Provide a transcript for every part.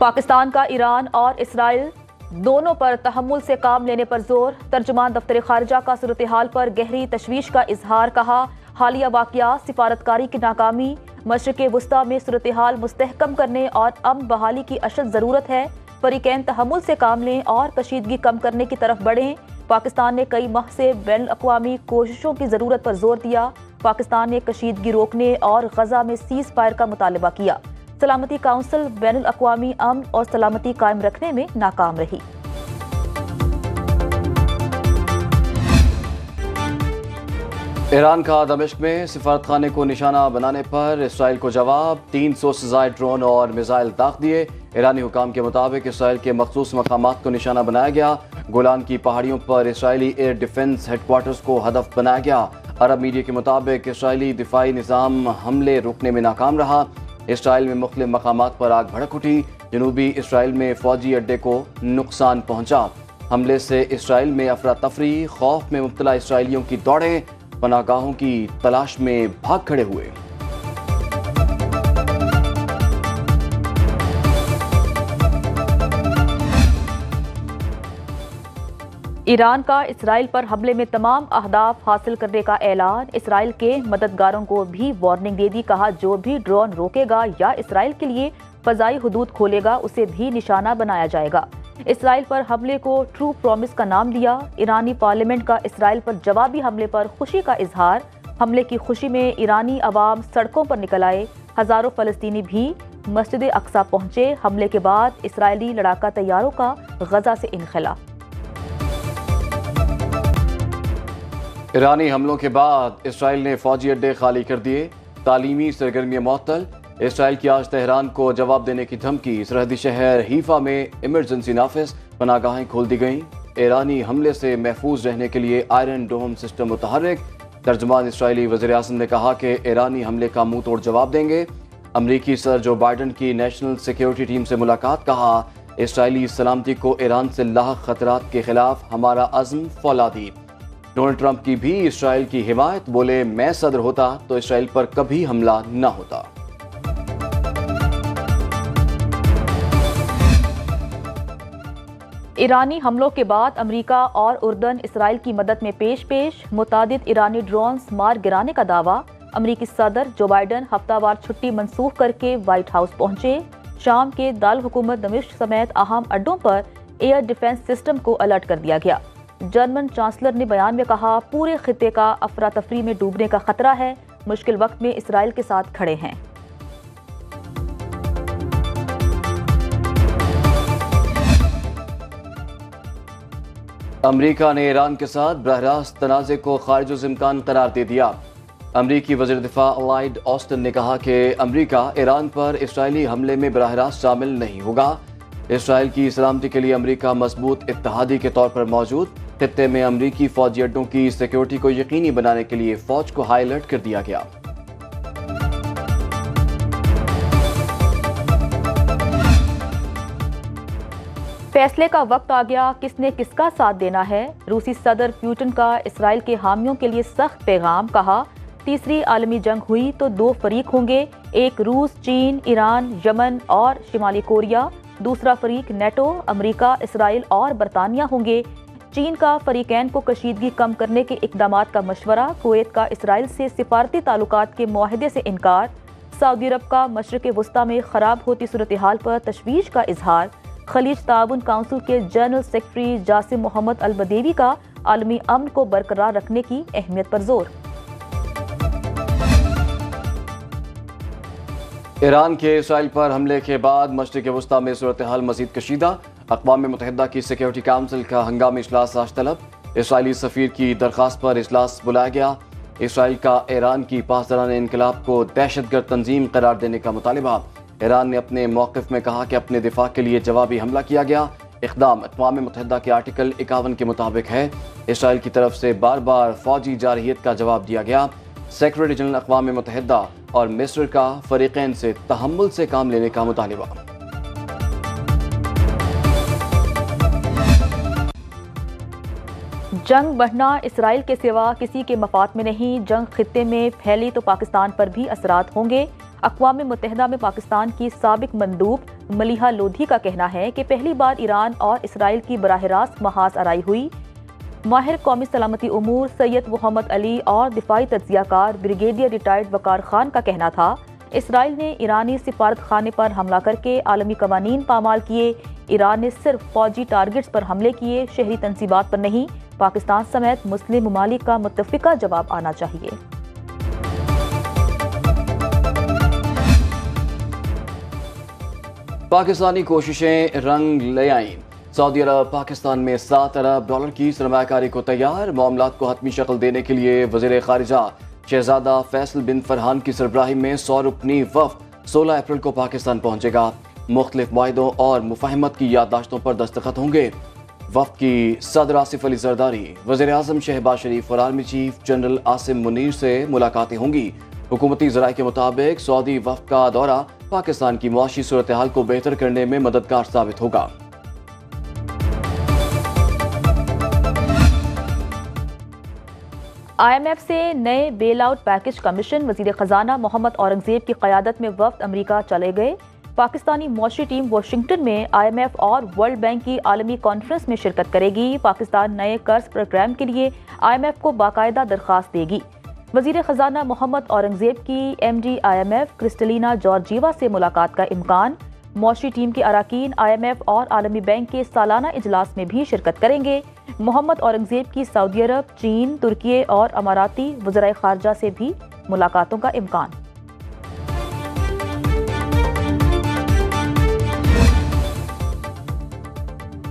پاکستان کا ایران اور اسرائیل دونوں پر تحمل سے کام لینے پر زور. ترجمان دفتر خارجہ کا صورتحال پر گہری تشویش کا اظہار. کہا حالیہ واقعات سفارتکاری کی ناکامی مشرق وسطیٰ میں صورتحال مستحکم کرنے اور امن بحالی کی اشد ضرورت ہے. فریقین تحمل سے کام لیں اور کشیدگی کم کرنے کی طرف بڑھیں. پاکستان نے کئی ماہ سے بین الاقوامی کوششوں کی ضرورت پر زور دیا. پاکستان نے کشیدگی روکنے اور غزہ میں سیز فائر کا مطالبہ کیا. سلامتی کونسل بین الاقوامی امن اور سلامتی قائم رکھنے میں ناکام رہی. ایران کا دمشق میں سفارت خانے کو نشانہ بنانے پر اسرائیل کو جواب. 300 سے زائد ڈرون اور میزائل داغ دیے. ایرانی حکام کے مطابق اسرائیل کے مخصوص مقامات کو نشانہ بنایا گیا. گولان کی پہاڑیوں پر اسرائیلی ایئر ڈیفنس ہیڈ کوارٹرز کو ہدف بنایا گیا. عرب میڈیا کے مطابق اسرائیلی دفاعی نظام حملے روکنے میں ناکام رہا. اسرائیل میں مختلف مقامات پر آگ بھڑک اٹھی. جنوبی اسرائیل میں فوجی اڈے کو نقصان پہنچا. حملے سے اسرائیل میں افراتفری. خوف میں مبتلا اسرائیلیوں کی دوڑیں پناہ گاہوں کی تلاش میں بھاگ کھڑے ہوئے. ایران کا اسرائیل پر حملے میں تمام اہداف حاصل کرنے کا اعلان. اسرائیل کے مددگاروں کو بھی وارننگ دے دی. کہا جو بھی ڈرون روکے گا یا اسرائیل کے لیے فضائی حدود کھولے گا اسے بھی نشانہ بنایا جائے گا. اسرائیل پر حملے کو ٹرو پرومس کا نام دیا. ایرانی پارلیمنٹ کا اسرائیل پر جوابی حملے پر خوشی کا اظہار. حملے کی خوشی میں ایرانی عوام سڑکوں پر نکل آئے. ہزاروں فلسطینی بھی مسجد اقصی پہنچے. حملے کے بعد اسرائیلی لڑاکا طیاروں کا غزہ سے انخلا. ایرانی حملوں کے بعد اسرائیل نے فوجی اڈے خالی کر دیے. تعلیمی سرگرمیاں معطل. اسرائیل کی آج تہران کو جواب دینے کی دھمکی. سرحدی شہر حیفا میں ایمرجنسی نافذ. پناہ گاہیں کھول دی گئیں. ایرانی حملے سے محفوظ رہنے کے لیے آئرن ڈوم سسٹم متحرک. ترجمان اسرائیلی وزیر اعظم نے کہا کہ ایرانی حملے کا منہ توڑ جواب دیں گے. امریکی صدر جو بائیڈن کی نیشنل سیکیورٹی ٹیم سے ملاقات. کہا اسرائیلی سلامتی کو ایران سے لاحق خطرات کے خلاف ہمارا عزم فولادی. ڈونلڈ ٹرمپ کی بھی اسرائیل کی حمایت. بولے میں صدر ہوتا تو اسرائیل پر کبھی حملہ نہ ہوتا. ایرانی حملوں کے بعد امریکہ اور اردن اسرائیل کی مدد میں پیش. متعدد ایرانی ڈرونز مار گرانے کا دعویٰ. امریکی صدر جو بائیڈن ہفتہ وار چھٹی منسوخ کر کے وائٹ ہاؤس پہنچے. شام کے دارالحکومت دمشق سمیت اہم اڈوں پر ایئر ڈیفنس سسٹم کو الرٹ کر دیا گیا. جرمن چانسلر نے بیان میں کہا پورے خطے کا افراتفری میں ڈوبنے کا خطرہ ہے. مشکل وقت میں اسرائیل کے ساتھ کھڑے ہیں. امریکہ نے ایران کے ساتھ براہ راست تنازع کو خارج الامکان قرار دے دیا. امریکی وزیر دفاع لائیڈ آسٹن نے کہا کہ امریکہ ایران پر اسرائیلی حملے میں براہ راست شامل نہیں ہوگا. اسرائیل کی سلامتی کے لیے امریکہ مضبوط اتحادی کے طور پر موجود. خطے میں امریکی فوجی اڈوں کی سیکیورٹی کو یقینی بنانے کے لیے فوج کو ہائی الرٹ کر دیا گیا. فیصلے کا وقت آ گیا. کس نے کس کا ساتھ دینا ہے؟ روسی صدر پوٹن کا اسرائیل کے حامیوں کے لیے سخت پیغام. کہا تیسری عالمی جنگ ہوئی تو دو فریق ہوں گے. ایک روس، چین، ایران، یمن اور شمالی کوریا. دوسرا فریق نیٹو، امریکہ، اسرائیل اور برطانیہ ہوں گے. چین کا فریقین کو کشیدگی کم کرنے کے اقدامات کا مشورہ. کویت کا اسرائیل سے سفارتی تعلقات کے معاہدے سے انکار. سعودی عرب کا مشرق وسطیٰ میں خراب ہوتی صورتحال پر تشویش کا اظہار. خلیج تعاون کونسل کے جنرل سیکرٹری جاسم محمد البدیوی کا عالمی امن کو برقرار رکھنے کی اہمیت پر زور. ایران کے اسرائیل پر حملے کے بعد مشرق وسطیٰ میں صورتحال مزید کشیدہ. اقوام متحدہ کی سیکیورٹی کونسل کا ہنگامی اجلاس آج طلب. اسرائیلی سفیر کی درخواست پر اجلاس بلایا گیا. اسرائیل کا ایران کی پاسداران انقلاب کو دہشت گرد تنظیم قرار دینے کا مطالبہ. ایران نے اپنے موقف میں کہا کہ اپنے دفاع کے لیے جوابی حملہ کیا گیا. اقدام اقوام متحدہ کے آرٹیکل 51 کے مطابق ہے. اسرائیل کی طرف سے بار بار فوجی جارحیت کا جواب دیا گیا. سیکرٹری جنرل اقوام متحدہ اور مصر کا فریقین سے تحمل سے کام لینے کا مطالبہ. جنگ بڑھنا اسرائیل کے سوا کسی کے مفاد میں نہیں. جنگ خطے میں پھیلی تو پاکستان پر بھی اثرات ہوں گے. اقوام متحدہ میں پاکستان کی سابق مندوب ملیحہ لودھی کا کہنا ہے کہ پہلی بار ایران اور اسرائیل کی براہ راست محاذ آرائی ہوئی۔ ماہر قومی سلامتی امور سید محمد علی اور دفاعی تجزیہ کار بریگیڈیئر ریٹائرڈ وقار خان کا کہنا تھا، اسرائیل نے ایرانی سفارت خانے پر حملہ کر کے عالمی قوانین پامال کیے، ایران نے صرف فوجی ٹارگٹس پر حملے کیے، شہری تنصیبات پر نہیں۔ پاکستان سمیت مسلم ممالک کا متفقہ جواب آنا چاہیے۔ پاکستانی کوششیں رنگ لے آئیں۔ سعودی عرب پاکستان میں $7 ارب کی سرمایہ کاری کو تیار۔ معاملات کو حتمی شکل دینے کے لیے وزیر خارجہ شہزادہ فیصل بن فرحان کی سربراہی میں 100 رکنی وفد 16 اپریل کو پاکستان پہنچے گا۔ مختلف معاہدوں اور مفاہمت کی یادداشتوں پر دستخط ہوں گے۔ وفد کی صدر آصف علی زرداری، وزیر اعظم شہباز شریف اور army chief general Asim Munir سے ملاقاتیں ہوں گی۔ حکومتی ذرائع کے مطابق سعودی وفد کا دورہ پاکستان کی معاشی صورتحال کو بہتر کرنے میں مددگار ثابت ہوگا۔ آئی ایم ایف سے نئے بیل آؤٹ پیکج کا مشن، وزیر خزانہ محمد اورنگزیب کی قیادت میں وفد امریکہ چلے گئے۔ پاکستانی معاشی ٹیم واشنگٹن میں آئی ایم ایف اور ورلڈ بینک کی عالمی کانفرنس میں شرکت کرے گی۔ پاکستان نئے قرض پروگرام کے لیے آئی ایم ایف کو باقاعدہ درخواست دے گی۔ وزیر خزانہ محمد اورنگزیب کی M D I M F Kristalina Georgieva سے ملاقات کا امکان۔ معاشی ٹیم کے اراکین آئی ایم ایف اور عالمی بینک کے سالانہ اجلاس میں بھی شرکت کریں گے۔ محمد اورنگزیب کی سعودی عرب، چین، ترکی اور اماراتی وزرائے خارجہ سے بھی ملاقاتوں کا امکان۔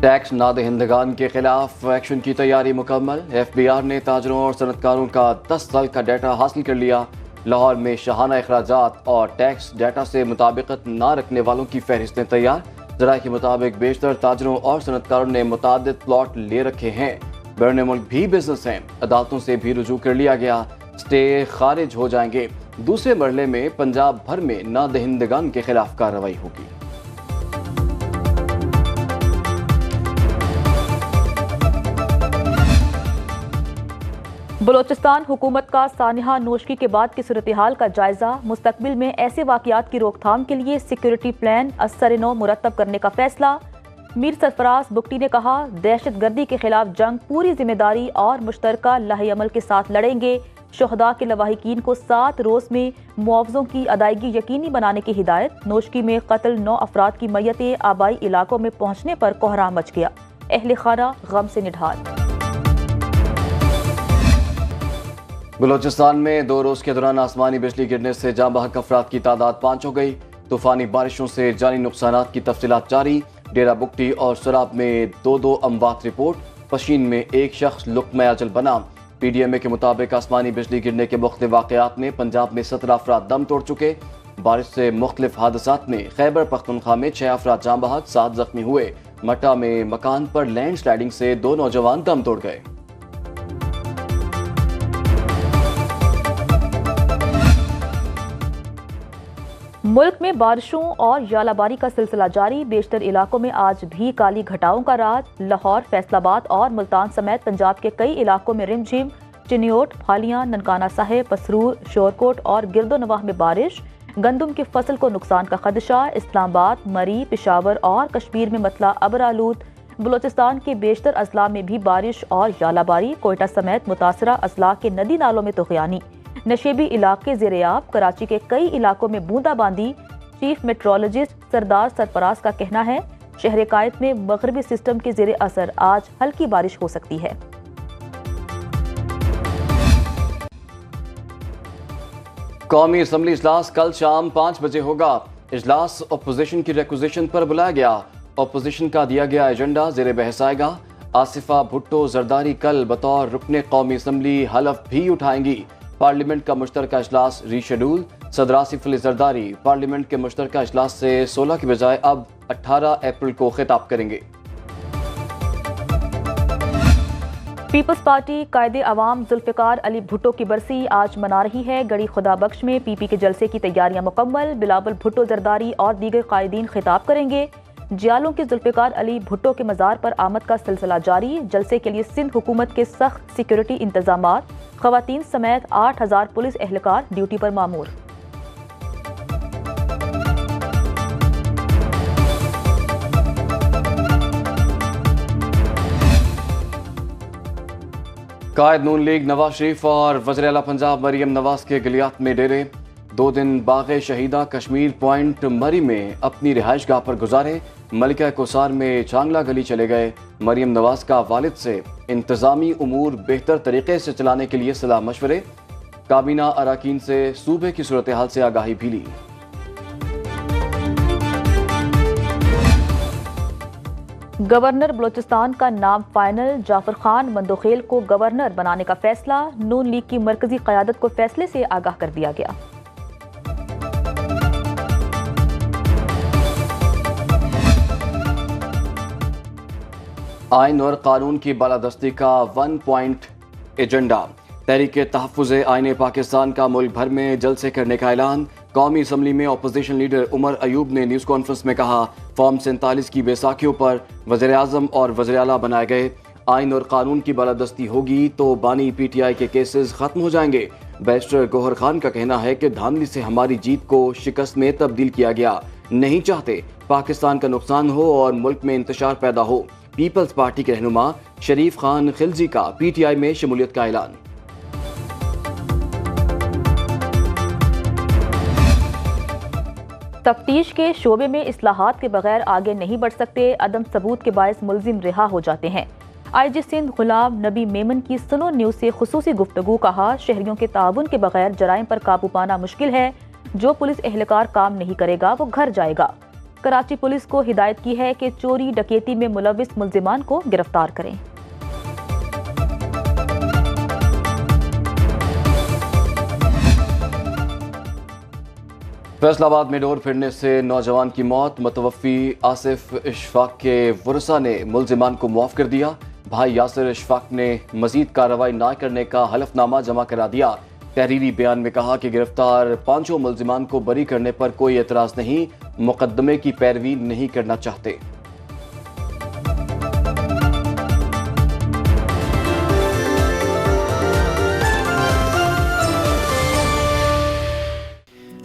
ٹیکس نادہندگان کے خلاف ایکشن کی تیاری مکمل۔ ایف بی آر نے تاجروں اور صنعتکاروں کا 10 سال کا ڈیٹا حاصل کر لیا۔ لاہور میں شاہانہ اخراجات اور ٹیکس ڈیٹا سے مطابقت نہ رکھنے والوں کی فہرستیں تیار۔ ذرائع کے مطابق بیشتر تاجروں اور صنعتکاروں نے متعدد پلاٹ لے رکھے ہیں۔ بیرون ملک بھی بزنس ہیں۔ عدالتوں سے بھی رجوع کر لیا گیا، سٹے خارج ہو جائیں گے۔ دوسرے مرحلے میں پنجاب بھر میں نادہندگان کے خلاف کارروائی ہوگی۔ بلوچستان حکومت کا سانحہ نوشکی کے بعد کی صورتحال کا جائزہ، مستقبل میں ایسے واقعات کی روک تھام کے لیے سیکیورٹی پلان ازسر نو مرتب کرنے کا فیصلہ۔ میر سرفراز بگٹی نے کہا، دہشت گردی کے خلاف جنگ پوری ذمہ داری اور مشترکہ لائحہ عمل کے ساتھ لڑیں گے۔ شہداء کے لواحقین کو 7 روز میں معاوضوں کی ادائیگی یقینی بنانے کی ہدایت۔ نوشکی میں قتل 9 افراد کی میتیں آبائی علاقوں میں پہنچنے پر کوہرام مچ گیا، اہل خانہ غم سے نڈھال۔ بلوچستان میں 2 روز کے دوران آسمانی بجلی گرنے سے جاں بحق افراد کی تعداد 5 ہو گئی۔ طوفانی بارشوں سے جانی نقصانات کی تفصیلات جاری۔ ڈیرہ بگٹی اور سراب میں 2 اموات رپورٹ۔ پشین میں 1 شخص لقمہ اجل بنا۔ پی ڈی ایم اے کے مطابق آسمانی بجلی گرنے کے مختلف واقعات میں پنجاب میں 17 افراد دم توڑ چکے۔ بارش سے مختلف حادثات میں خیبر پختونخوا میں 6 افراد جاں بحق، 7 زخمی ہوئے۔ مٹا میں مکان پر لینڈ سلائیڈنگ سے 2 نوجوان دم توڑ گئے۔ ملک میں بارشوں اور ژالہ باری کا سلسلہ جاری، بیشتر علاقوں میں آج بھی کالی گھٹاؤں کا راج۔ لاہور، فیصل آباد اور ملتان سمیت پنجاب کے کئی علاقوں میں رم جھم، چنیوٹ، پھالیاں، ننکانہ صاحب، پسرور، شورکوٹ اور گرد و نواح میں بارش۔ گندم کی فصل کو نقصان کا خدشہ۔ اسلام آباد، مری، پشاور اور کشمیر میں مطلع ابر آلود۔ بلوچستان کے بیشتر اضلاع میں بھی بارش اور ژالہ باری، کوئٹہ سمیت متاثرہ اضلاع کے ندی نالوں میں طغیانی۔ نشیبی علاقے زیریاب، کراچی کے کئی علاقوں میں بوندا باندی۔ چیف میٹرولوجسٹ سردار سرفراز کا کہنا ہے، شہر قائد میں مغربی سسٹم کے زیر اثر آج ہلکی بارش ہو سکتی ہے۔ قومی اسمبلی اجلاس کل شام 5 بجے ہوگا۔ اجلاس اپوزیشن کی ریکوزیشن پر بلایا گیا۔ اپوزیشن کا دیا گیا ایجنڈا زیر بحث آئے گا۔ آصفہ بھٹو زرداری کل بطور رکن قومی اسمبلی حلف بھی اٹھائیں گی۔ پارلیمنٹ کا مشترکہ اجلاس ری شیڈول۔ صدر آصف علی زرداری پارلیمنٹ کے مشترکہ اجلاس سے 16 کی بجائے اب 18 اپریل کو خطاب کریں گے۔ پیپلز پارٹی قائد عوام ذوالفقار علی بھٹو کی برسی آج منا رہی ہے۔ گڑی خدا بخش میں پی پی کے جلسے کی تیاریاں مکمل۔ بلاول بھٹو زرداری اور دیگر قائدین خطاب کریں گے۔ جیالوں کے ذوالفقار علی بھٹو کے مزار پر آمد کا سلسلہ جاری۔ جلسے کے لیے سندھ حکومت کے سخت سیکیورٹی انتظامات، خواتین سمیت 8000 پولیس اہلکار ڈیوٹی پر مامور۔ قائد نون لیگ نواز شریف اور وزیر اعلیٰ پنجاب مریم نواز کے گلیات میں ڈیرے، 2 دن باغ شہیدہ کشمیر پوائنٹ مری میں اپنی رہائش گاہ پر گزارے، ملکہ کوثار میں چانگلہ گلی چلے گئے۔ مریم نواز کا والد سے انتظامی امور بہتر طریقے سے چلانے کے لیے صلاح مشورے، کابینہ اراکین سے صوبے کی صورتحال سے آگاہی بھی لی۔ گورنر بلوچستان کا نام فائنل، جعفر خان مندوخیل کو گورنر بنانے کا فیصلہ، نون لیگ کی مرکزی قیادت کو فیصلے سے آگاہ کر دیا گیا۔ آئین اور قانون کی بالادستی کا 1 پوائنٹ ایجنڈا، تحریک تحفظ آئین پاکستان کا ملک بھر میں جلسے کرنے کا اعلان۔ قومی اسمبلی میں اپوزیشن لیڈر عمر ایوب نے نیوز کانفرنس میں کہا، فارم 47 کی بیساکھیوں پر وزیر اعظم اور وزیر اعلیٰ بنائے گئے، آئین اور قانون کی بالادستی ہوگی تو بانی پی ٹی آئی کے کیسز ختم ہو جائیں گے۔ بیرسٹر گوہر خان کا کہنا ہے کہ دھاندلی سے ہماری جیت کو شکست میں تبدیل کیا گیا، نہیں چاہتے پاکستان کا نقصان ہو اور ملک میں انتشار پیدا ہو۔ پیپلز پارٹی کے رہنما شریف خان خلجی کا پی ٹی آئی میں شمولیت کا اعلان۔ تفتیش کے شعبے میں اصلاحات کے بغیر آگے نہیں بڑھ سکتے، عدم ثبوت کے باعث ملزم رہا ہو جاتے ہیں۔ آئی جی سندھ غلام نبی میمن کی سنو نیوز سے خصوصی گفتگو، کہا شہریوں کے تعاون کے بغیر جرائم پر قابو پانا مشکل ہے، جو پولیس اہلکار کام نہیں کرے گا وہ گھر جائے گا۔ کراچی پولیس کو ہدایت کی ہے کہ چوری ڈکیتی میں ملوث ملزمان کو گرفتار کریں۔ فیصل آباد میں ڈور پھرنے سے نوجوان کی موت، متوفی آصف اشفاق کے ورثاء نے ملزمان کو معاف کر دیا۔ بھائی یاسر اشفاق نے مزید کارروائی نہ کرنے کا حلف نامہ جمع کرا دیا۔ تحریری بیان میں کہا کہ گرفتار 5 ملزمان کو بری کرنے پر کوئی اعتراض نہیں، مقدمے کی پیروی نہیں کرنا چاہتے۔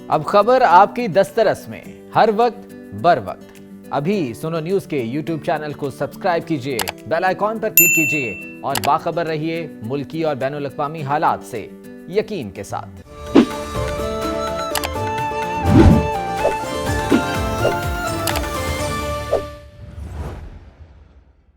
اب خبر آپ کی دسترس میں، ہر وقت بر وقت۔ ابھی سنو نیوز کے یوٹیوب چینل کو سبسکرائب کیجئے، بیل آئیکن پر کلک کیجئے اور باخبر رہیے ملکی اور بین الاقوامی حالات سے یقین کے ساتھ۔